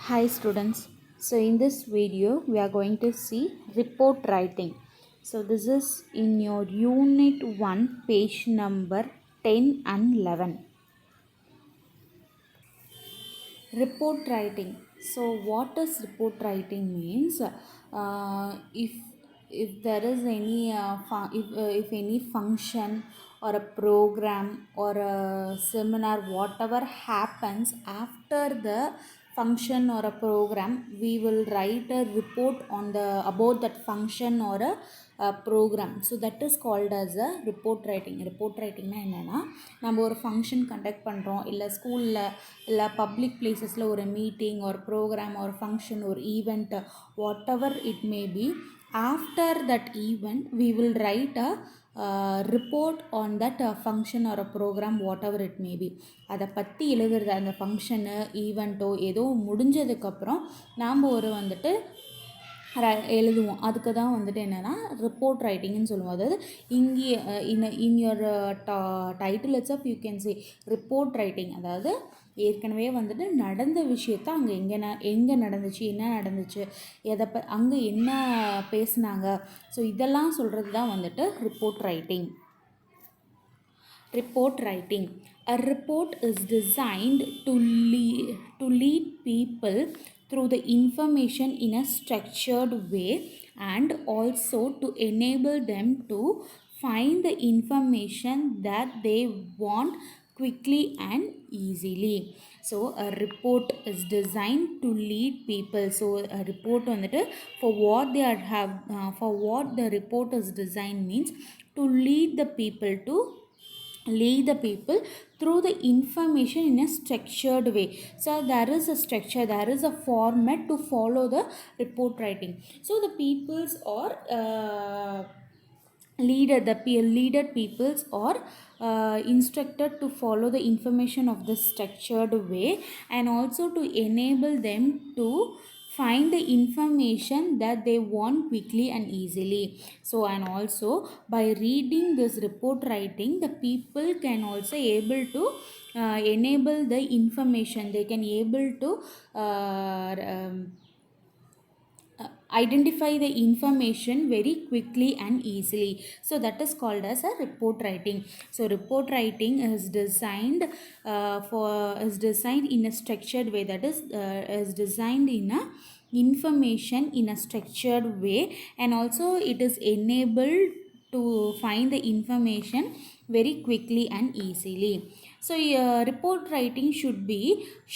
Hi students. So in this video we are going to see report writing. So this is in your unit 1 page number 10 and 11. Report writing. So what does report writing means? If there is any if any function or a program or a seminar, whatever happens after the function or a program, we will write a report on the about that function or a program. So that is called as a report writing. Report writing na என்னன்னா நம்ம ஒரு function conduct பண்ணுறோம், இல்லை ஸ்கூலில் இல்லை public பிளேசஸில் ஒரு meeting ஒரு program ஒரு ஃபங்க்ஷன் ஒரு event what ever it may be, after that event we will write a report on that function or a program whatever it may be. அதை பற்றி எழுதுறது, அந்த ஃபங்க்ஷனு ஈவெண்ட்டோ ஏதோ முடிஞ்சதுக்கப்புறம் நாம் ஒரு வந்துட்டு எழுதுவோம். அதுக்கு தான் வந்துட்டு என்னென்னா ரிப்போர்ட் ரைட்டிங்னு சொல்லுவோம். அதாவது இங்கே in your title it's of you can say report writing. அதாவது ஏற்கனவே வந்துட்டு நடந்த விஷயத்த அங்கே எங்கே நடந்துச்சு, என்ன நடந்துச்சு, அங்கே என்ன பேசுனாங்க, ஸோ இதெல்லாம் சொல்கிறது தான் வந்துட்டு report writing. Report writing. A report is designed to lead people through the information in a structured way and also to enable them to find the information that they want quickly and easily. So a report is designed to lead people. So a report வந்துட்டு for what the report is designed means to lead the people through the information in a structured way. So there is a structure, there is a format to follow the report writing. So the peoples or leaded peoples or instructed to follow the information of the structured way and also to enable them to find the information that they want quickly and easily. So and also by reading this report writing, the people can also able to enable the information, they can able to identify the information very quickly and easily. So that is called as a report writing. So report writing is designed in a structured way, that is designed in a information in a structured way and also it is enabled to find the information very quickly and easily. So report writing should be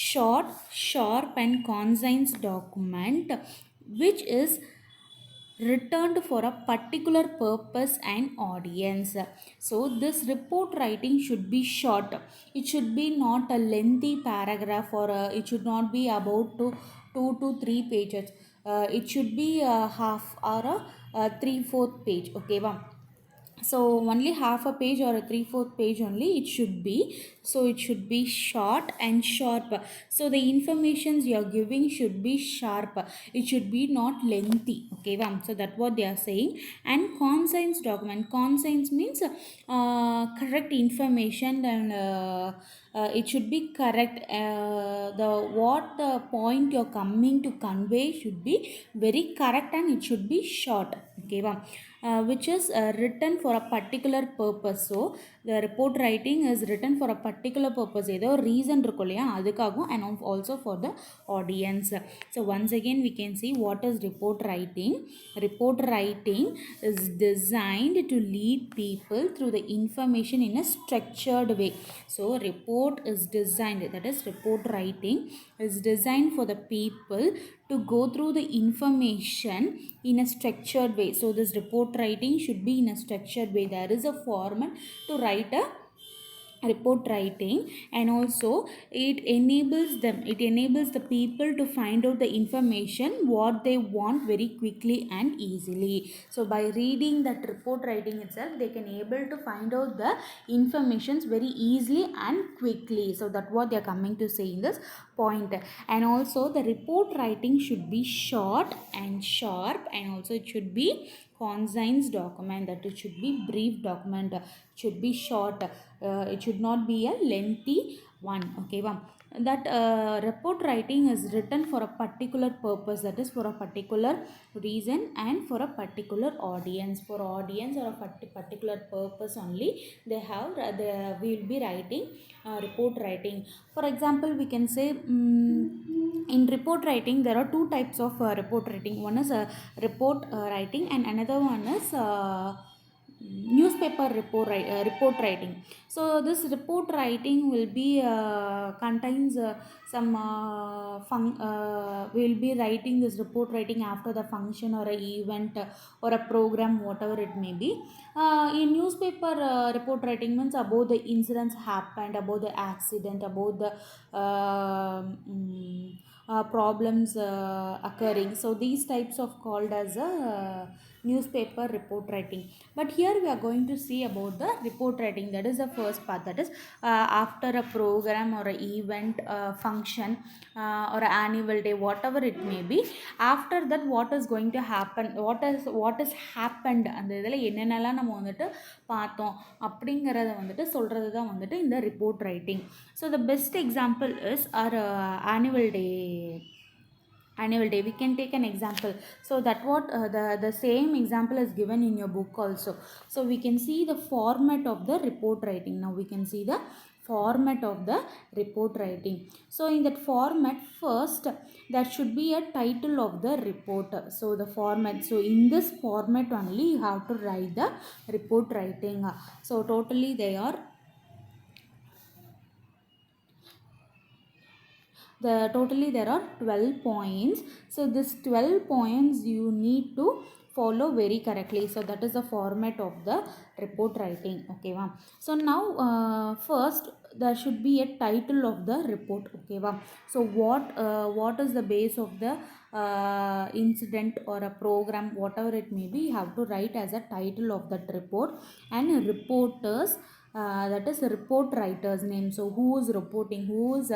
short, sharp and concise document which is returned for a particular purpose and audience. So this report writing should be short. It should be not a lengthy paragraph or it should not be about 2 to 3 pages. It should be a half or a 3/4 page. Okay, wow. So only half a page or a 3/4 page only it should be. So it should be short and sharp. So the informations you are giving should be sharp, it should be not lengthy. Okay, so that's what they are saying. And concise document, concise means correct information and it should be correct. The point you're coming to convey should be very correct and it should be short. Okay, which is written for a particular purpose. So the report writing is written for a particular purpose, ஏதோ reason இருக்கும் இல்லையா, அதுக்காகவும் and also for the audience. So once again we can see what is report writing. Report writing is designed to lead people through the information in a structured way. So report is designed, that is report writing is designed for the people to go through the information in a structured way. So this report writing should be in a structured way. There is a format to write a report writing and also it enables the people to find out the information what they want very quickly and easily. So by reading that report writing itself, they can able to find out the informations very easily and quickly. So that's what they are coming to say in this point. And also the report writing should be short and sharp and also it should be concise document, that it should be brief document, it should be short, it should not be a lengthy one. Okay, that report writing is written for a particular purpose, that is for a particular reason and for a particular audience, for audience or a particular purpose only they have they will be writing report writing. For example, we can say in report writing there are two types of report writing. One is report writing and another one is newspaper report writing. So this report writing will be contains some will be writing this report writing after the function or a event or a program, whatever it may be. In newspaper report writing means about the incidents happened, about the accident, about the problems occurring. So these types of called as a newspaper report writing. But here we are going to see about the report writing, that is the first part, that is after a program or an event function or an annual day, whatever it may be, after that what is going to happen, what is happened, அந்த இதில் என்னென்னலாம் நம்ம வந்துட்டு பார்த்தோம் அப்படிங்கிறத வந்துட்டு சொல்கிறது தான் வந்துட்டு இந்த report writing. So the best example is our annual day. We can take an example, so that what the same example is given in your book also. So we can see the format of the report writing. Now we can see the format of the report writing. So in that format, first there should be a title of the report. So the format, so in this format only you have to write the report writing. So totally they are totally there are 12 points. So this 12 points you need to follow very correctly. So that is the format of the report writing. Okay wow. So now first there should be a title of the report. Okay wow. So what is the base of the incident or a program, whatever it may be, you have to write as a title of that report. And reporters, that is a report writer's name. So who is reporting, who is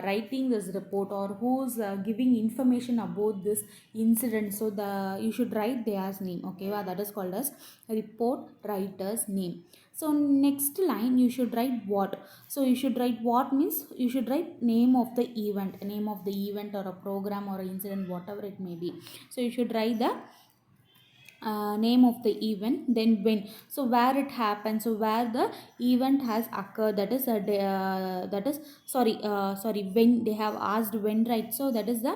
writing this report, or who is giving information about this incident. So you should write their name. Okay well, that is called as report writer's name. So next line you should write what. So you should write what means you should write name of the event or a program or incident, whatever it may be. So you should write the name of the event, then when, so where it happened, so where the event has occurred, that is that is sorry when they have asked when, right? So that is the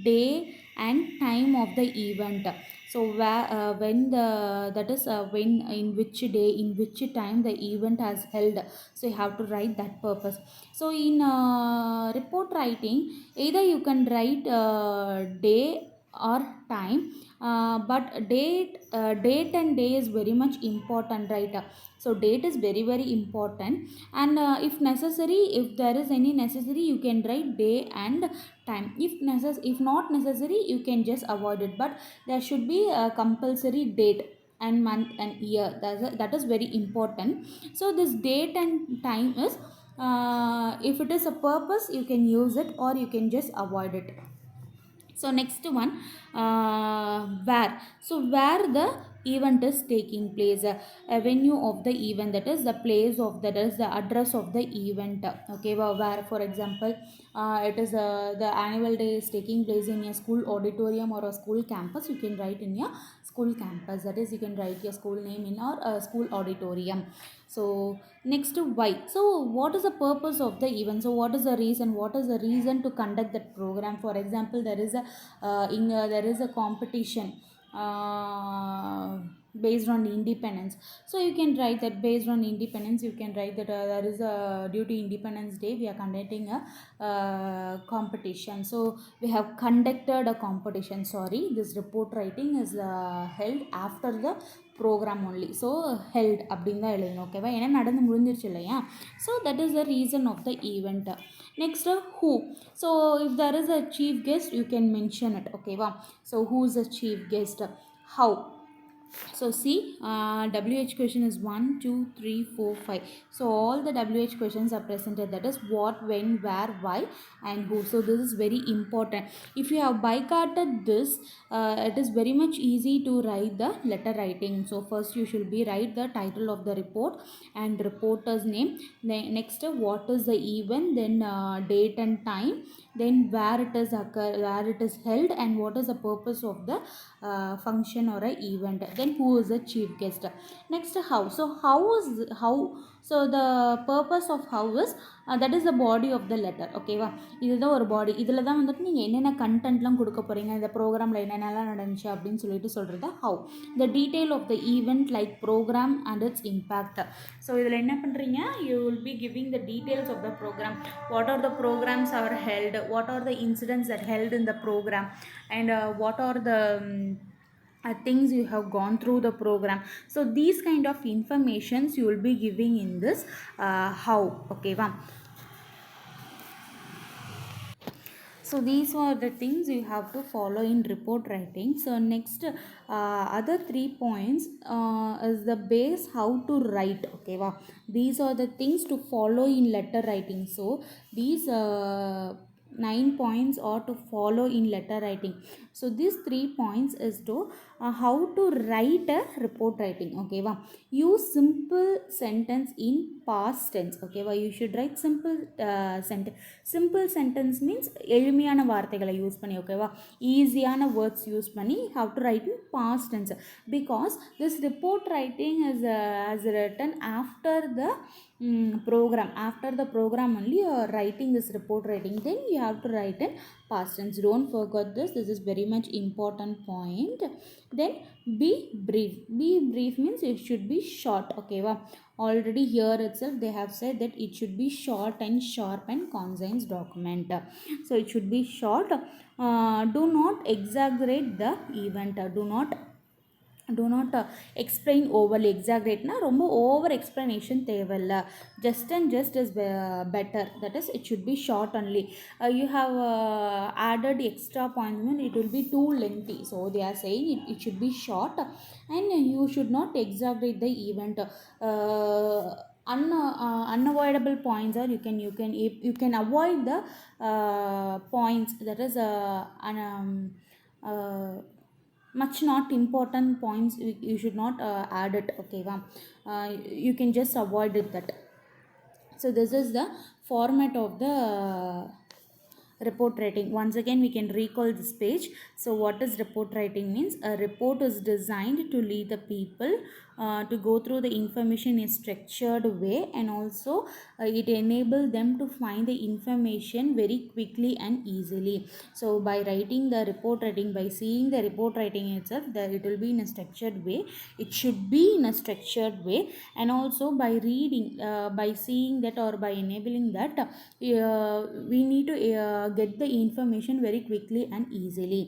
day and time of the event. So where when the, that is when, in which day, in which time the event has held. So you have to write that purpose. So in report writing, either you can write day or time, but date and day is very much important, right? So date is very very important, and if necessary, if there is any necessary, you can write day and time. If not necessary, you can just avoid it, but there should be a compulsory date and month and year. That is very important. So this date and time is, if it is a purpose, you can use it or you can just avoid it. So next one, where. So where the event is taking place, a venue of the event, that is the place of, that is the address of the event. Okay well, where, for example, it is the annual day is taking place in a school auditorium or a school campus, you can write in your school campus, that is you can write your school name in our school auditorium. So next, why. So what is the purpose of the event, so what is the reason to conduct that program. For example, there is a there is a competition based on independence. So you can write that based on independence, you can write that there is a, due to independence day we are conducting a competition. So we have conducted a competition, sorry, this report writing is held after the program only. So held அப்படின்னு தான் எழுதணும். ஓகேவா, ஏன்னா நடந்து முடிஞ்சிருச்சு இல்லையா. So that is the reason of the event. Next, who. So if there is a chief guest, you can mention it. ஓகேவா. So who is a chief guest. How. So see, WH question is 1, 2, 3, 4, 5. So all the WH questions are presented, that is what, when, where, why and who. So this is very important. If you have by-carded this, it is very much easy to write the letter writing. So first you should be write the title of the report and reporter's name. Then next, what is the event, then date and time, then where it is where it is held, and what is the purpose of the function or a event, then who is the chief guest. Next, how. So so the purpose of how is that is the body of the letter. ஓகேவா, இதுதான் ஒரு பாடி. இதில் தான் வந்துட்டு நீங்கள் என்னென்ன கண்டென்ட்லாம் கொடுக்க போகிறீங்க, இந்த ப்ரோக்ராமில் என்னென்னலாம் நடந்துச்சு அப்படின்னு சொல்லிட்டு சொல்கிறது how. The detail of the event like programme and its impact. So இதில் என்ன பண்ணுறீங்க, you will be giving the details of the programme, what are the programmes are held, what are the incidents that held in the programme, and what are the things you have gone through the program. So these kind of informations you will be giving in this how. Okay va. So these are the things you have to follow in report writing. So next, other 3 points is the base how to write. Okay wow. These are the things to follow in letter writing. So these 9 points are to follow in letter writing. So these 3 points is to how to write a report writing. Okay wow. Use simple sentence in past tense. Okay wow. You should write simple sentence. Simple sentence means எளிமையான வார்த்தைகளை use பண்ணி, ஓகேவா, ஈஸியான words use பண்ணி how to write in past tense, because this report writing is written after the program. After the program only you are writing this report writing, then you have to write in past tense. Don't forget this. This is very much important point. Then be brief. Be brief means it should be short. Okay wow. Already here itself they have said that it should be short and sharp and concise document. So it should be short. Do not exaggerate the event. Do not explain overly. Exaggerate na romba over explanation தேவையில்ல. Just and just is better. That is, it should be short only. You have added extra points mean it will be too lengthy. So they are saying it should be short, and you should not exaggerate the event. Unavoidable points, or you can avoid the points, that is much not important points. You should not add it. Okay wow. You can just avoid it that. So this is the format of the report writing. Once again we can recall this page. So what is report writing means? A report is designed to lead the people to go through the information in a structured way, and also it enable them to find the information very quickly and easily. So by writing the report writing, by seeing the report writing itself, that it will be in a structured way. It should be in a structured way. And also by reading, by seeing that, or by enabling that, we need to get the information very quickly and easily.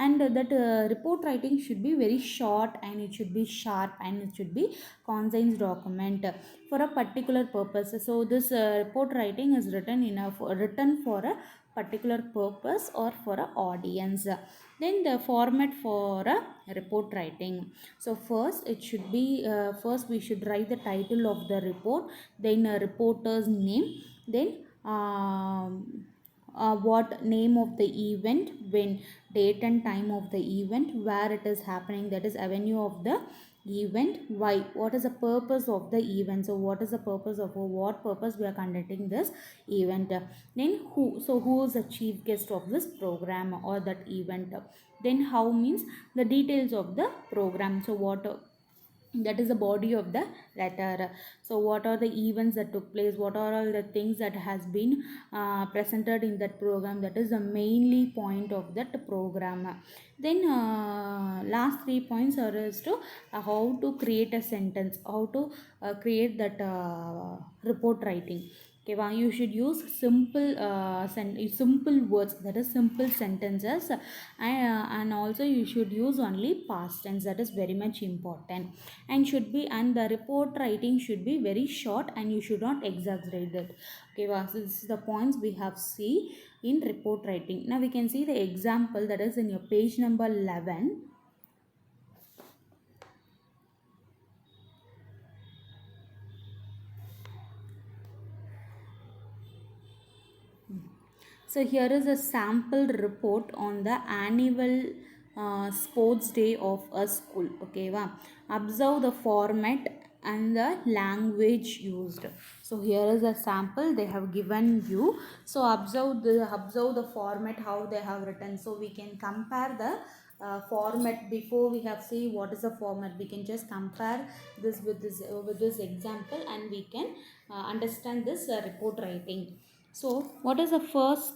And that report writing should be very short, and it should be sharp, and it should be concise document for a particular purpose. So this report writing is written for a particular purpose or for a audience. Then the format for a report writing. So first it should be first we should write the title of the report, then a reporter's name, then what name of the event, when, date and time of the event, where it is happening, that is avenue of the event, why, what is the purpose of the event. So what is the purpose of, what purpose we are conducting this event. Then who, so who is the chief guest of this program or that event. Then how means the details of the program. So what, that is the body of the letter. So what are the events that took place, what are all the things that has been presented in that program, that is the mainly point of that program. Then last 3 points are as to how to create a sentence, how to create that report writing. Okay, well, you should use simple words, that is simple sentences, and also you should use only past tense, that is very much important, and should be, and the report writing should be very short, and you should not exaggerate it. Okay, well, so this is the points we have see in report writing. Now we can see the example, that is in your page number 11. So here is a sample report on the annual sports day of a school. Okay, wow. Observe the format and the language used. So here is a sample they have given you. So observe the format how they have written. So we can compare the format. Before we have see what is the format, we can just compare this with this example, and we can understand this report writing. So what is the first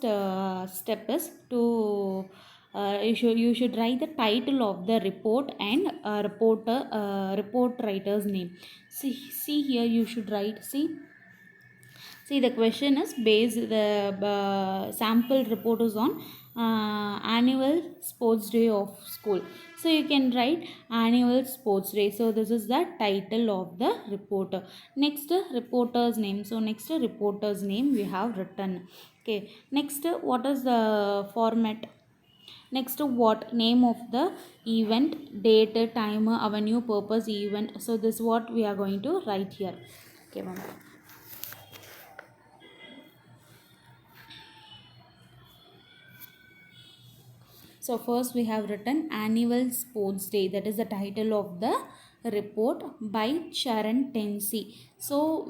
step is to you should write the title of the report and report writer's name. See here you should write. See, the question is based, the sample report is on annual sports day of school. So you can write annual sports day. So this is the title of the report. Next, reporter's name. So next, reporter's name we have written. Okay. Next, what is the format? Next, what name of the event, date, time, avenue, purpose, event. So this is what we are going to write here. Okay, ma'am. So first we have written annual sports day. That is the title of the report by Charan Tensi. So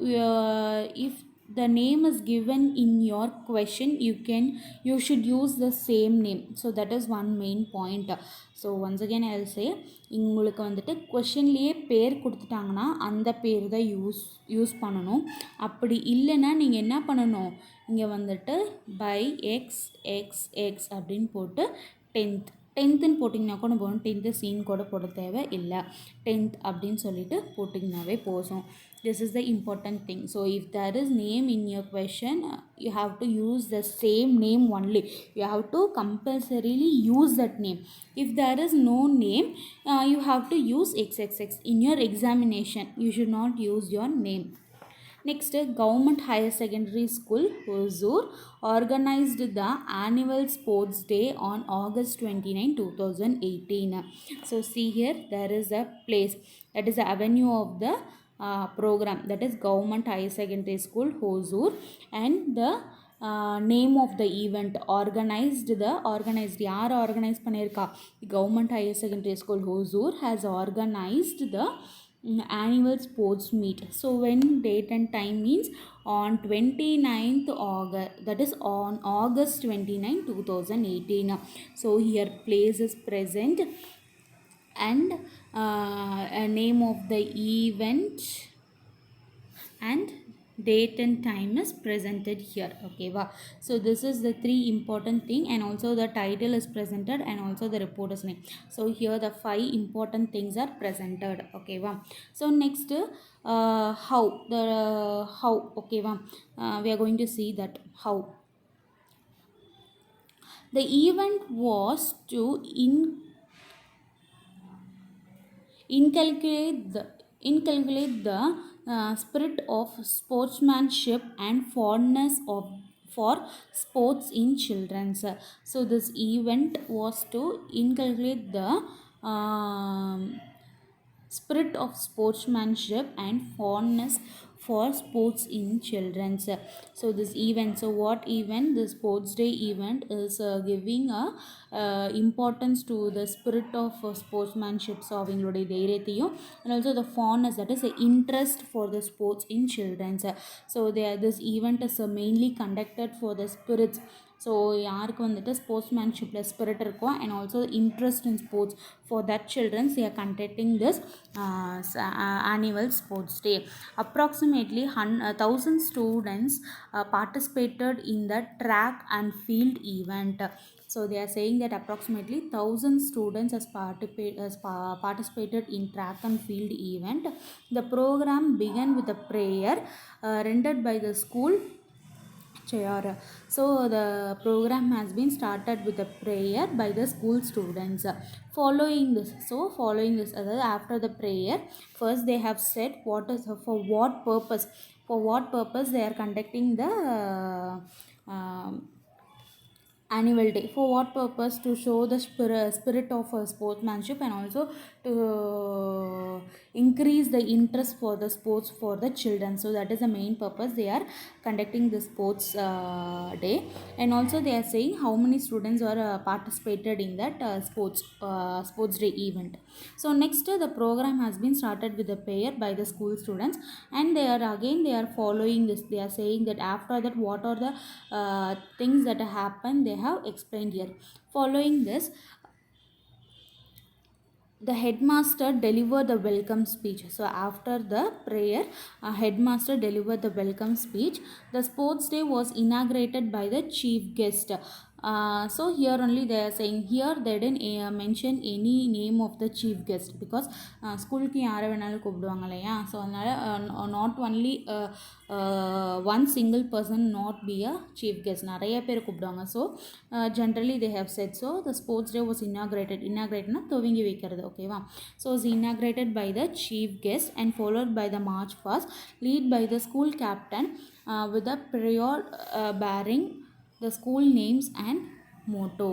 if the name is given in your question, you should use the same name. So that is one main point. So once again I will say, உங்களுக்கு வந்துட்டு கொஷின்லேயே பேர் கொடுத்துட்டாங்கன்னா அந்த பேர் தான் use பண்ணணும். அப்படி இல்லைன்னா நீங்கள் என்ன பண்ணணும், இங்கே வந்துட்டு பை எக்ஸ் எக்ஸ் எக்ஸ் அப்படின்னு போட்டு டென்த்துன்னு போட்டிங்கன்னா கூட போகணும். டென்த்து சீன் கூட போட தேவை இல்லை, டென்த் அப்படின்னு சொல்லிட்டு போட்டிங்கனாவே போதும். This is the important thing. So if there is name in your question, you have to use the same name only. You have to compulsorily use that name. If there is no name, you have to use xxx in your examination. You should not use your name. Next, Government Higher Secondary School, Hosur, organized the annual sports day on August 29, 2018. So see here, there is a place, that is the avenue of the program, that is Government Higher Secondary School, Hosur, and the name of the event, organized யார் organise பண்ணியிருக்கா, Government Higher Secondary School, Hosur has organized the annual sports meet. So when date and time means on 29th August, that is on August 29, 2018. So here place is present and a name of the event and date and time is presented here. Okay, wow. So this is the three important thing, and also the title is presented and also the reporter's name. So here the 5 important things are presented. Okay, wow. So next, how the how. Okay, wow. We are going to see that how the event was to inculcate the spirit of sportsmanship and fondness for sports in children. So this event was to inculcate the spirit of sportsmanship and fondness for sports in children's. So this event, so what event, the sports day event is giving a importance to the spirit of sportsmanship, so avங்களுடைய தைரியத்தையும், and also the fondness, that is the interest for the sports in children's. So this event is mainly conducted for the spirits. So யாருக்கு வந்துட்டு ஸ்போர்ட்ஸ்மேன்ஷிப்பில் spirit இருக்கும் and also interest in sports, for that childrens they are conducting this annual sports day. Approximately 1,000 students participated in the track and field event. So they are saying that approximately 1,000 students has participated in track and field event. The program began with a prayer rendered by the school chair. So the program has been started with a prayer by the school students. Following this, after the prayer, first they have said for what purpose they are conducting the annual day. For what purpose? To show the spirit of sportsmanship, and also to increase the interest for the sports for the children. So that is the main purpose they are conducting the sports day. And also they are saying how many students are participated in that sports day event. So next, the program has been started with a prayer by the school students, and they are following this. They are saying that after that what are the things that happen, they have explained here. Following this, the headmaster delivered the welcome speech. So after the prayer, headmaster delivered the welcome speech. The sports day was inaugurated by the chief guest. So here only they are saying, here they didn't mention any name of the chief guest, because ஸ்கூலுக்கு யாரை வேணாலும் கூப்பிடுவாங்க இல்லையா. So அதனால் not only one single person not be a chief guest, நிறைய பேர் கூப்பிடுவாங்க. So generally they have said so. The sports day was inaugurated துவங்கி வைக்கிறது, ஓகேவா. So is inaugurated by the chief guest and followed by the march past lead by the school captain with a prayer bearing the school names and motto.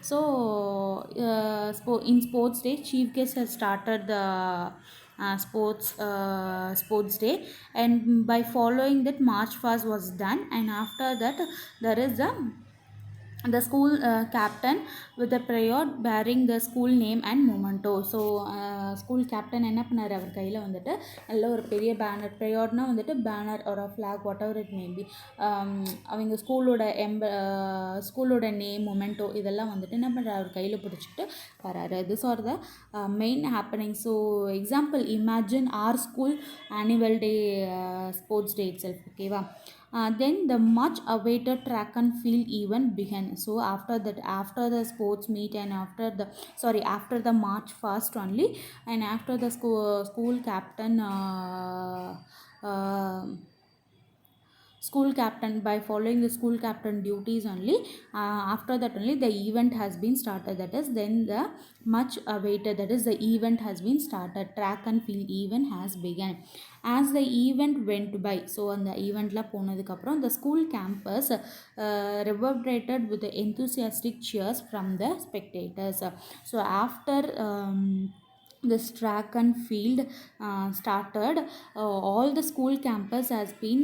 So in sports day, chief guest has started the sports day, and by following that march past was done, and after that there is the school captain with a prayer bearing the school name and memento. So school captain என்ன பண்ணார், அவர் கையில் வந்துட்டு நல்ல ஒரு பெரிய banner, ப்ரேயர்னால் வந்துட்டு banner ஒரு flag what ever it maybe, அவங்க ஸ்கூலோட நேம் மொமெண்டோ இதெல்லாம் வந்துட்டு என்ன பண்ணுறாரு, அவர் கையில் பிடிச்சிட்டு வராரு. This R the main happening. So example, imagine or school annual day sports day it self, ஓகேவா. Then the much awaited track and field event began. So after that, after the sports meet and after the march fast only, and after the school captain school captain, by following the school captain duties only, after that only the event has been started. That is, then the much awaited, that is the event has been started, track and field event has begun. As the event went by, so on the event la ponadukapram, the school campus reverberated with the enthusiastic cheers from the spectators. So after this track and field started, all the school campus has been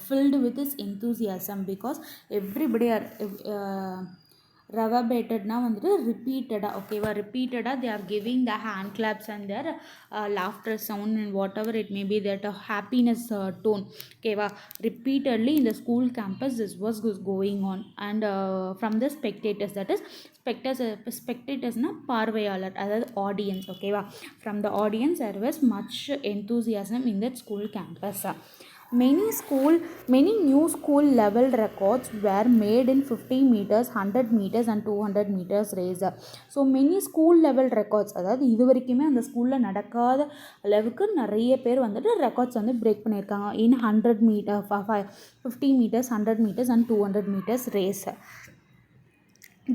filled with this enthusiasm, because everybody are reverberated வந்துட்டு ரிப்பீட்டடாக, ஓகேவா, ரிப்பீட்டடாக they are giving the hand claps and their laughter sound and whatever it may be, that happiness tone, ஓகேவா. repeatedly in the school campus this was going on, and from the spectators, that is spectatorsனா பார்வையாளர், அதாவது audience, ஓகேவா. from the audience there was much enthusiasm in that school campus. Many new school level records were made in 50 meters, 100 meters and 200 meters race. So many school level records, அதாவது இது வரைக்குமே அந்த ஸ்கூலில் நடக்காத அளவுக்கு நிறைய பேர் வந்துட்டு ரெக்கார்ட்ஸ் வந்து பிரேக் பண்ணியிருக்காங்க. in 100 meter 50 meters, 100 meters and 200 meters race.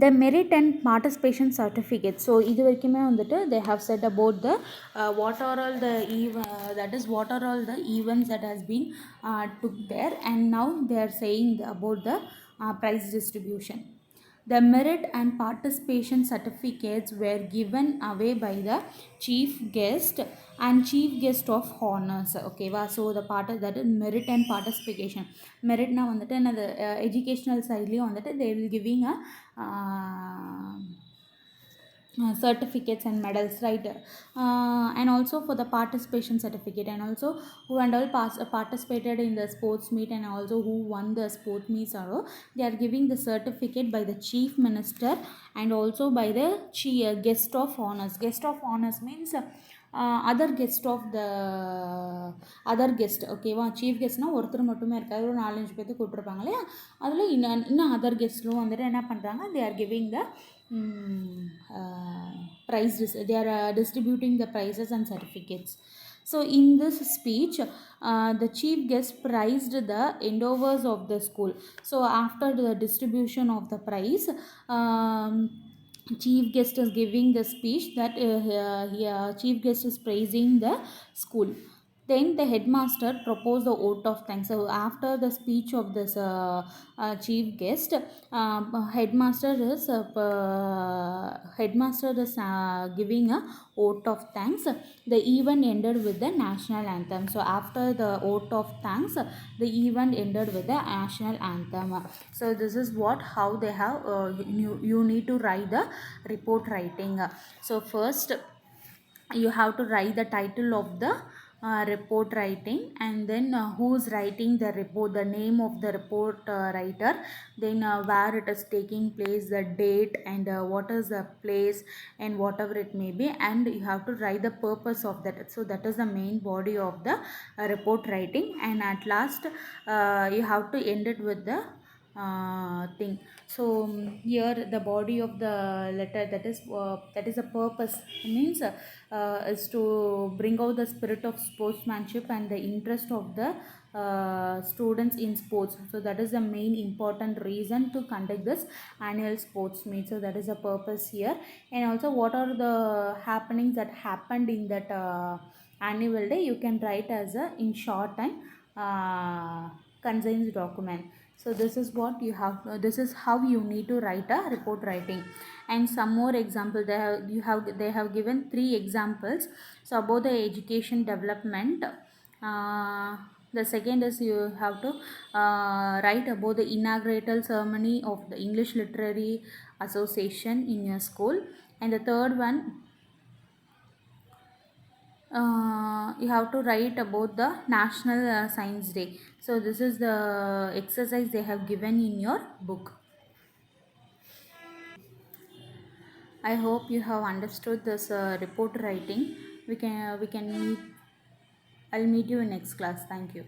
The merit and participation certificate. So இது வரைக்குமே வந்துட்டு they have said about the what are all the events that has been took there, and now they are saying about the prize distribution. The merit and participation certificates were given away by the chief guest and chief guest of honors, ஓகேவா. So that is merit and participation. மெரிட்னா வந்துட்டு என்னது, educational சைட்லேயும் வந்துட்டு they will giving a certificates and medals, right. And also for the participation certificate, and also who and all participated in the sports meet, and also who won the sport meets, they are giving the certificate by the chief minister and also by the guest of honors. Guest of honors means other guest of the other guest, ஓகேவா. Chief கெஸ்ட்னால் ஒருத்தர் மட்டுமே இருக்காது, ஒரு 4-5 பேர்த்து கூப்பிட்ருப்பாங்க இல்லையா. அதில் இன்னும் அதர் கெஸ்ட்டும் வந்துட்டு என்ன பண்ணுறாங்க, they are giving the prize, they are distributing the prizes and certificates. So in this speech, the chief guest prized the endeavors of the school. So after the distribution of the prize, chief guest is giving the speech that chief guest is praising the school. Then the headmaster proposed the vote of thanks. So after the speech of this chief guest, headmaster is giving a vote of thanks. The event ended with the national anthem. So after the vote of thanks, the event ended with the national anthem. So this is what how they have you need to write the report writing. So first you have to write the title of the report writing, and then who's writing the report, the name of the report writer, then where it is taking place, the date, and what is the place, and whatever it may be, and you have to write the purpose of that. So that is the main body of the report writing, and at last you have to end it with the thing. So here the body of the letter, that is a purpose, means is to bring out the spirit of sportsmanship and the interest of the students in sports. So that is the main important reason to conduct this annual sports meet. So that is the purpose here. And also what are the happenings that happened in that annual day, you can write as a in short and concise document. So this is what you have, this is how you need to write a report writing. And some more example, they have given three examples. So about the education development, the second is you have to write about the inaugural ceremony of the English Literary Association in your school. And the third one, you have to write about the National Science Day. So this is the exercise they have given in your book. I hope you have understood this report writing. We can meet. I'll meet you in next class. Thank you.